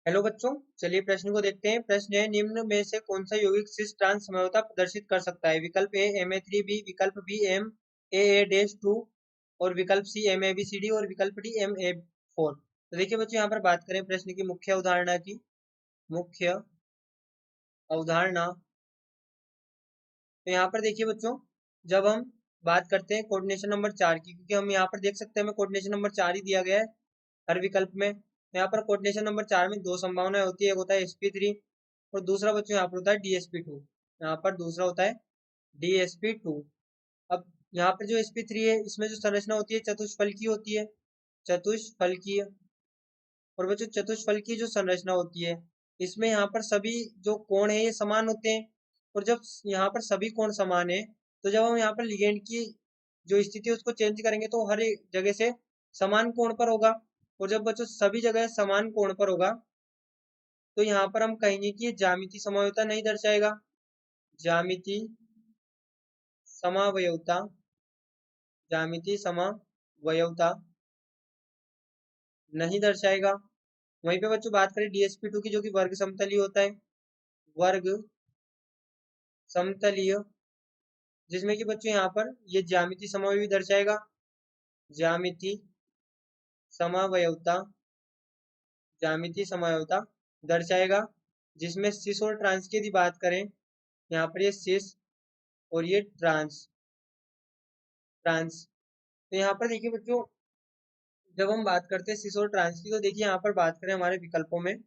Hello बच्चों, चलिए प्रश्न को देखते हैं। प्रश्न है, निम्न में से कौन सा यौगिक सिस ट्रांस समझौता प्रदर्शित कर सकता है? विकल्प ए Ma3b, विकल्प बी MAA-2 और विकल्प सी MABCD और विकल्प डी MA4। तो देखिए बच्चों, यहाँ पर बात करें प्रश्न की मुख्य अवधारणा की। मुख्य अवधारणा, तो यहाँ पर देखिए बच्चों, जब हम बात करते हैं कोऑर्डिनेशन नंबर 4 की, क्योंकि हम यहाँ पर देख सकते हैं हमें कोऑर्डिनेशन नंबर 4 ही दिया गया है हर विकल्प में। यहाँ पर कोऑर्डिनेशन नंबर 4 में दो संभावनाएं होती है, एक होता है sp3 और दूसरा बच्चों यहाँ पर होता है DSP2। यहाँ पर दूसरा होता है DSP2। अब यहाँ पर जो sp3 है, इसमें जो संरचना होती है चतुष्फलकीय होती है, चतुष्फलकीय। और बच्चों चतुष्फल की जो संरचना होती है, इसमें यहाँ पर सभी जो कोण है ये समान होते हैं। और जब यहाँ पर सभी कोण समान है, तो जब हम यहाँ पर लिगेंड की जो स्थिति है उसको चेंज करेंगे तो हर एक जगह से समान कोण पर होगा। और जब बच्चों सभी जगह समान कोण पर होगा, तो यहाँ पर हम कहेंगे कि ये ज्यामितीय समवयवता नहीं दर्शाएगा। ज्यामितीय समावयवता, ज्यामितीय समावयवता नहीं दर्शाएगा। वहीं पे बच्चों बात करें DSP2 की, जो कि वर्ग समतलीय होता है, वर्ग समतलीय, जिसमें कि बच्चों यहाँ पर ये ज्यामितीय समावयवी दर्शाएगा। ज्यामितीय समावयवता, ज्यामितीय समावयवता दर्शाएगा, जिसमें सिस और ट्रांस की यदि बात करें, यहाँ पर ये सिस और ये ट्रांस ट्रांस। तो यहाँ पर देखिए बच्चों, जब हम बात करते हैं सिस और ट्रांस की, तो देखिए यहाँ पर बात करें हमारे विकल्पों में,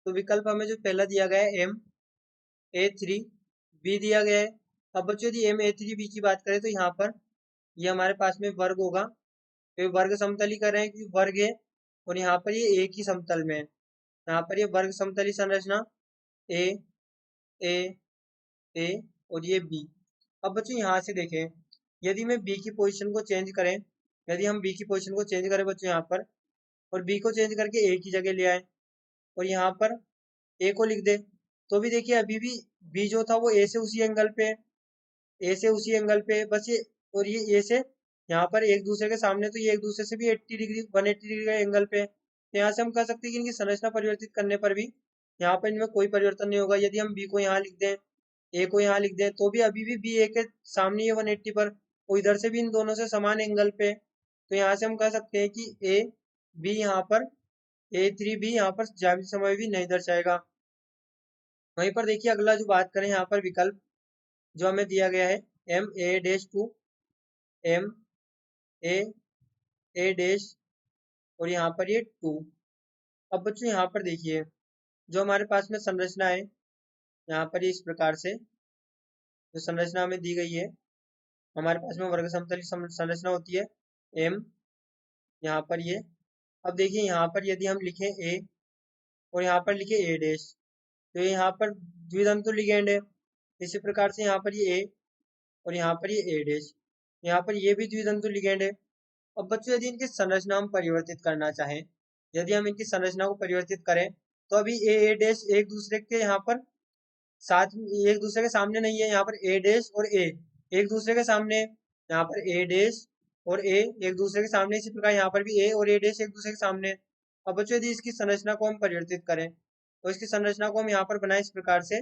तो विकल्प हमें जो पहला दिया गया है MA3B दिया गया है। अब बच्चों यदि MA3B की बात करें, तो यहाँ पर ये हमारे पास में वर्ग होगा, तो वर्ग समतली कर रहे हैं क्योंकि वर्ग है। और यहाँ पर ये एक ही समतल में है, यहाँ पर ये वर्ग समतली संरचना ए ए ए और ये बी। अब बच्चों यहाँ से देखें, यदि मैं बी की पोजीशन को चेंज करें, यदि हम बी की पोजीशन को चेंज करें बच्चों यहाँ पर, और बी को चेंज करके ए की जगह ले आए और यहाँ पर ए को लिख दे, तो भी देखिए अभी भी बी जो था वो ए से उसी एंगल पे है, ए से उसी एंगल पे है बस ये। और ये ए से यहाँ पर एक दूसरे के सामने, तो ये एक दूसरे से भी 80 डिग्री 180 डिग्री का एंगल पे है। तो यहाँ से हम कह सकते हैं कि इनकी संरचना परिवर्तित करने पर भी यहाँ पर इनमें कोई परिवर्तन नहीं होगा। यदि हम बी को यहाँ लिख दें, ए को यहाँ लिख दें, तो भी अभी भी बी ए के सामने है 180 पर, और इधर से भी इन दोनों से समान एंगल पे है। तो यहाँ से हम कह सकते हैं कि ए बी यहाँ पर A3B यहाँ पर ज्यामितीय समावयवी नहीं दर्शाएगा। वहीं पर देखिए अगला जो बात करें, यहाँ पर विकल्प जो हमें दिया गया है MA-2, MAA- और यहाँ पर ये 2। अब बच्चों यहाँ पर देखिए, जो हमारे पास में संरचना है, यहाँ पर ये इस प्रकार से जो संरचना हमें दी गई है, हमारे पास में वर्ग समतली संरचना होती है M, यहाँ पर ये। अब देखिए यहाँ पर यदि हम लिखें A और यहाँ पर लिखे A', तो ये यहाँ पर द्वितंतु लिगेंड है। इसी प्रकार से यहाँ पर ये A और यहाँ पर ये A', यहाँ पर ये भी द्वितंतु लिगेंड है। अब बच्चों यदि इनकी संरचना हम परिवर्तित करना चाहें, यदि हम इनकी संरचना को परिवर्तित करें, तो अभी A एक दूसरे के यहाँ पर साथ एक दूसरे के सामने नहीं है। यहाँ पर A' और A एक दूसरे के सामने है, यहाँ पर A' और A एक दूसरे के सामने, इसी प्रकार यहाँ पर भी A और A' एक दूसरे के सामने है। अब बच्चों यदि इसकी संरचना को हम परिवर्तित करें, तो इसकी संरचना को हम यहाँ पर बनाए इस प्रकार से।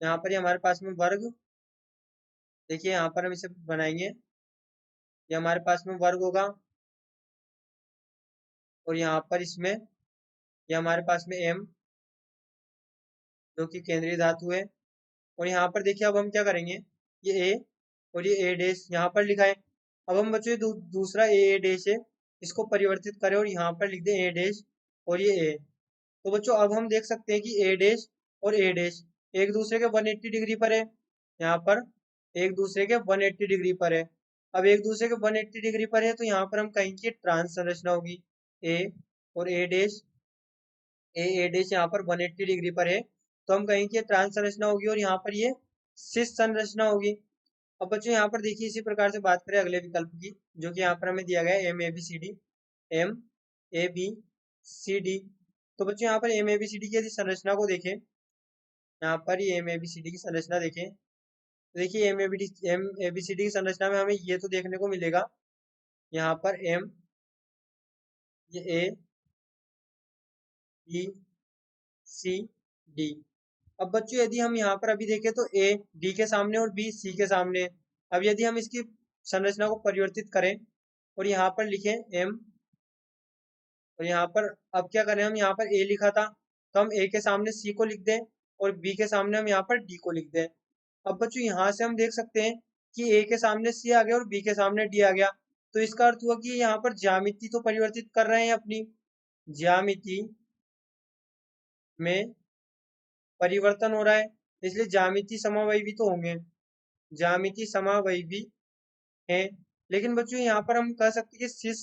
यहाँ पर ये हमारे पास में वर्ग, देखिए यहाँ पर हम इसे बनाएंगे, ये हमारे पास में वर्ग होगा, और यहाँ पर इसमें ये हमारे पास में M जो कि केंद्रीय धातु है। और यहाँ पर देखिए अब हम क्या करेंगे, ये A और ये A' यहाँ पर लिखा है। अब हम बच्चों दूसरा A' है, इसको परिवर्तित करें और यहाँ पर लिख दें A' और ये A। तो बच्चों अब हम देख सकते हैं कि A' और A' एक दूसरे के 180 डिग्री पर है, यहाँ पर एक दूसरे के 180 डिग्री पर है। अब एक दूसरे के 180 डिग्री पर है, तो यहाँ पर हम कहेंगे ट्रांस संरचना होगी A और A' यहाँ पर 180 डिग्री पर है, तो हम कहेंगे ट्रांस संरचना होगी, और यहाँ पर ये सिस संरचना होगी। अब बच्चों यहाँ पर देखिए इसी प्रकार से बात करें अगले विकल्प की, जो कि यहाँ पर हमें दिया गया है MABCD। तो बच्चों यहाँ पर MABCD की यदि संरचना को देखें, यहाँ पर ये MABCD की संरचना देखें, तो देखिए MABCD की संरचना में हमें ये तो देखने को मिलेगा, यहाँ पर M, ये A, बी सी डी। अब बच्चों यदि हम यहाँ पर अभी देखें तो ए डी के सामने और बी सी के सामने। अब यदि हम इसकी संरचना को परिवर्तित करें और यहाँ पर लिखें एम, और यहाँ पर अब क्या करें, हम यहाँ पर ए लिखा था तो हम ए के सामने सी को लिख दें और बी के सामने हम यहाँ पर डी को लिख दें। अब बच्चों यहाँ से हम देख सकते हैं कि ए के सामने सी आ गया और बी के सामने डी आ गया, तो इसका अर्थ हुआ कि यहाँ पर ज्यामिति तो परिवर्तित कर रहे हैं, अपनी ज्यामिति में परिवर्तन हो रहा है, इसलिए ज्यामिति समावयवी तो होंगे, ज्यामिति समावयवी है। लेकिन बच्चों यहाँ पर हम कह सकते हैं कि सिस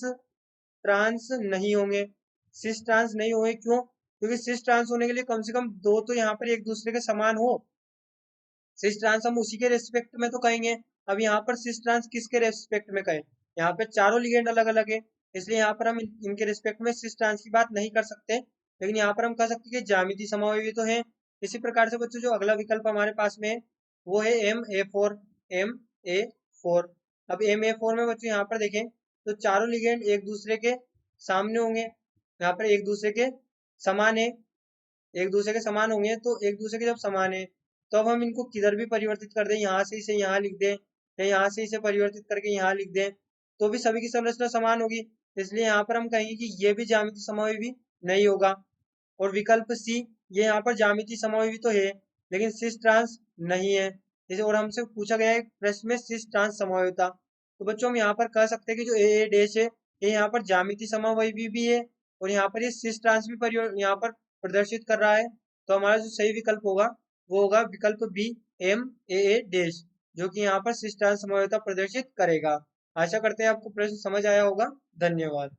ट्रांस नहीं होंगे। सिस ट्रांस नहीं होंगे क्यों? क्योंकि सिस ट्रांस होने के लिए कम से कम दो तो यहाँ पर एक दूसरे के समान हो। सिस ट्रांस हम उसी के रेस्पेक्ट में तो कहेंगे। अब यहाँ पर सिस ट्रांस किसके रेस्पेक्ट में कहें? यहाँ पे चारों लिगेंड अलग अलग है, इसलिए यहाँ पर हम इनके रेस्पेक्ट में सिस ट्रांस की बात नहीं कर सकते। लेकिन यहाँ पर हम कह सकते हैं कि ज्यामिति समावयवी तो है। इसी प्रकार से बच्चों जो अगला विकल्प हमारे पास में है वो है MA4। MA4। अब MA4 में बच्चों यहाँ पर देखें तो चारों लिगेंड एक दूसरे के सामने होंगे, यहाँ पर एक दूसरे के समान है, एक दूसरे के समान होंगे। तो एक दूसरे के जब समान है तो अब हम इनको किधर भी परिवर्तित कर दें, यहाँ से इसे यहाँ लिख दें या यहाँ से इसे परिवर्तित करके यहाँ लिख दें, तो भी सभी की संरचना समान होगी। इसलिए यहाँ पर हम कहेंगे कि ये भी ज्यामिति समावयवी नहीं होगा। और विकल्प सी, ये यहाँ पर ज्यामिति समावयवी तो है लेकिन सिस ट्रांस नहीं है। जैसे और हमसे पूछा गया है प्रश्न में सिस ट्रांस समावयविता, तो बच्चों हम यहाँ पर कह सकते हैं कि जो ए डैश है ये यहाँ पर ज्यामिति समावयवी भी है और यहाँ पर ये सिस ट्रांस भी यहाँ पर प्रदर्शित कर रहा है। तो हमारा जो सही विकल्प होगा वो होगा विकल्प बी MAA डैश, जो कि यहाँ पर सिस ट्रांस समावयविता प्रदर्शित करेगा। आशा करते हैं आपको प्रश्न समझ आया होगा। धन्यवाद।